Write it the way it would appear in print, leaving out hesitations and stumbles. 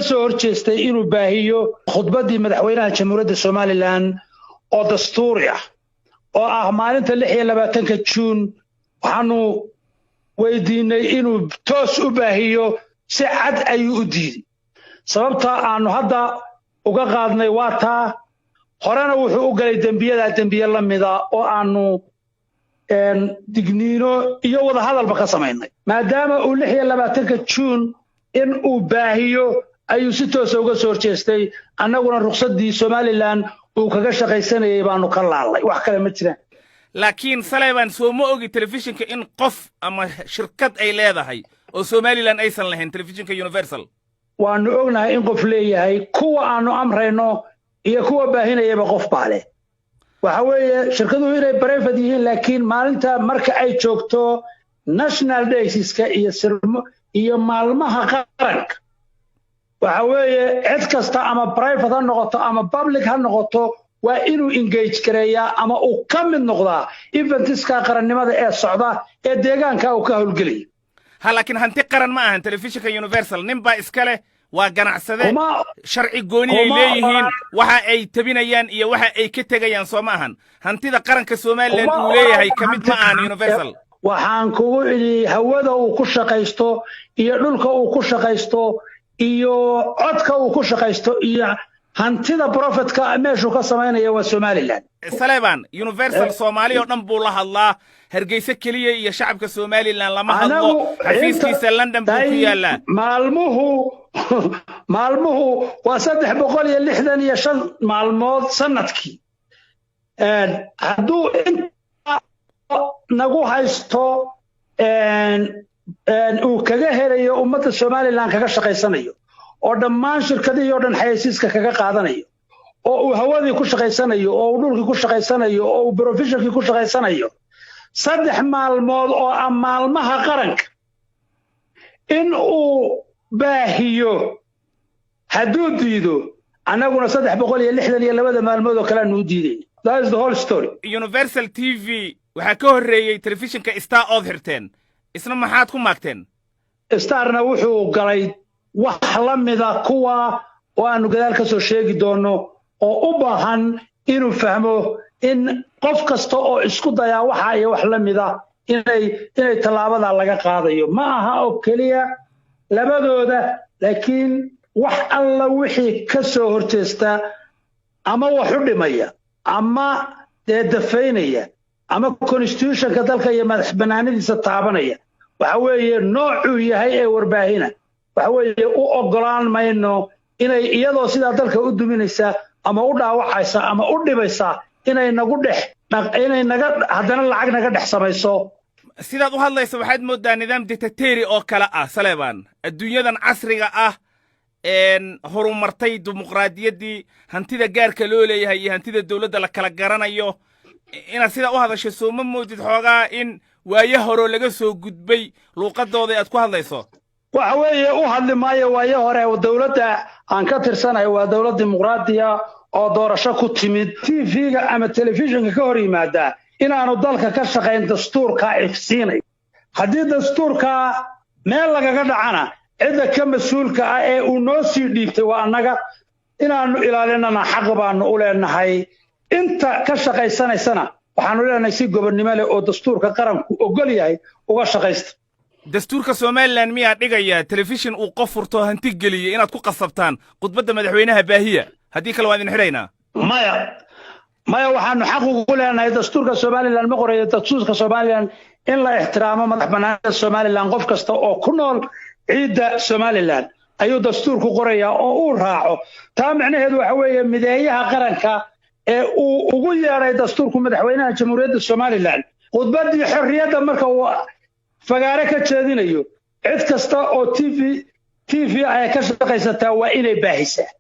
soo horjeestay inuu baahiyo khudbadii madaxweynaha jamhuuriyadda Somaliland oo dastuuri ah oo ah maalinta 26 Juun waxaanu weydiinay inuu toos u baahiyo si cad ayuu u diiday sababta aanu hadda uga qaadnay waa taa horena wuxuu u galay dambiye la mid ah oo aanu digniino iyo wada hadalba ka samaynay maadaama uu 26 Juun in uu baahiyo ayuu si toos uga soo horjeestay annaguna ruqsadii Somaliland uu kaga shaqaysanayay baanu ka laalay wax kale ma jiraan laakiin Saleeban soo ma ogi telefishinka in qof ama shirkad ay leedahay oo Somaliland aysan lahayn telefishinka Universal waanu ognahay in qof leeyahay kuwa aanu amrayno iyo kuwa baahinayaba qof baale waxa weeye shirkaduhu inay private yihiin laakiin maalinta marka ay joogto national dayska iyo maalmaha qaranka waxa weeye cid kasta ama private ha noqoto ama public ha noqoto waa inuu engage gareeyaa ama uu ka mid noqdaa eventiska qarannimada ee socda ee deegaanka uu ka howlgelay laakiin hanti qaran ma ahan telefishinka Universal ninba iskale waa ganacsade sharci gooni ay leeyihiin waxa ay tabinayaan iyo waxa ay ka tagayaan soo ma ahan hantida qaranka Soomaaliland uu leeyahay kamid ma ahan Universal waxaan kugu iri hawada uu ku shaqaysto iyo dhulka uu ku shaqaysto iyo codka uu ku shaqaysto iyo hantida profitka meeshu ka sameynaya waa Somaliland Saleeban Universal Soomaaliya oo dhan buu la hadlaa hargeysa kaliya iyo shacabka Somaliland lama hadlo xafiiskiisa London buu ku yaala maalmuhu waa 365 maalmood sanadkii hadduu nagu haysto uu kaga helayo ummadda Somaliland kaga shaqaysanayo oo dhammaan shirkadihii oo dhan xayeysiiska kaga qaadanayo oo uu hawadii ku shaqaysanayo oo uu dhulkii ku shaqaysanayo oo uu professionalkii ku shaqaysanayo 3 maalmood oo maalmaha qaranka in uu baahiyo hadduu diido annaguna 362 maalmood oo kale aanu diiday that is the whole story Universal TV waxa ka horeeyay telefishinka Star oo xirteen isna maxaad ku maagteen Starna wuxuu galay wax la mid ah kuwa oo aanu gadaal ka soo sheegi doono oo u baahan inuu fahmo in qof kasta oo isku daya waxa ay wax la mid ah inay talaabada laga qaadayo ma aha oo kaliya labadooda laakiin wax alla wixii ka soo horjeesta ama wax u dhimaya ama dafaynaya ama constitutionka dalka iyo madax banaanadiisa taabanaya waxa weeye noocuu yahay ee warbaahina waxa weeye u ogolaan mayno inay iyadoo sida dalka u duminaysa ama u dhaawacaysa ama u dhibaysa inay naga hadana lacag naga dhex samayso sidaad u hadlayso waxaad moodaa nidaam dictatori oo kala ah Saleeban adduunyadan casriga ah horumartay dimuqraadiyaddii hantida gaarka loo leeyahay iyo hantida dawladda la kala garanayo inaad sida u hadasho soo ma moodid xoogaa in waaye hore laga soo gudbay luuqadooda aad ku hadlayso waxa weeye u hadli maayo waaye hore dawladda aan ka tirsanahay waa dawlad dimuqraadiya oo doorasho ku timid TV-ga ama telefishinka ka hor yimaada inaanu dalka ka shaqayn dastuurka ifsiinay haddii dastuurka meel lagaga dhacana cida ka mas'uulka ah ee uu noo sii dhiibtay waa annaga inaanu ilaalinana xaq baanu u leenahay inta ka shaqaysanaysana waxaanu leenahay si gobonnimo leh oo dastuurka qaranku ogol yahay uga shaqaysta dastuurka Somaliland miyaa dhigaya telefishin uu qof furto hanti geliye inaad ku qasabtaan khudbadda madaxweynaha baahiya haddii kale waan idin xiraynaa maya waxaanu xaq ugu leenahay dastuurka Somaliland ma qorayo dastuurka Somaliland in la ixtiraamo madax banaanida Somaliland qof kasta oo ku nool ciidda Somaliland ayuu dastuurku qorayaa oo uu raaco taa macnaheedu waxa weeye mideeyaha qaranka ee uu ugu yeeray dastuurku madaxweynaha jamhuuriyadda Somaliland khudbadii xorriyadda marka uu fagaare ka jeedinayo cid kasta oo TV ay ka shaqaysataa waa inay baahisaa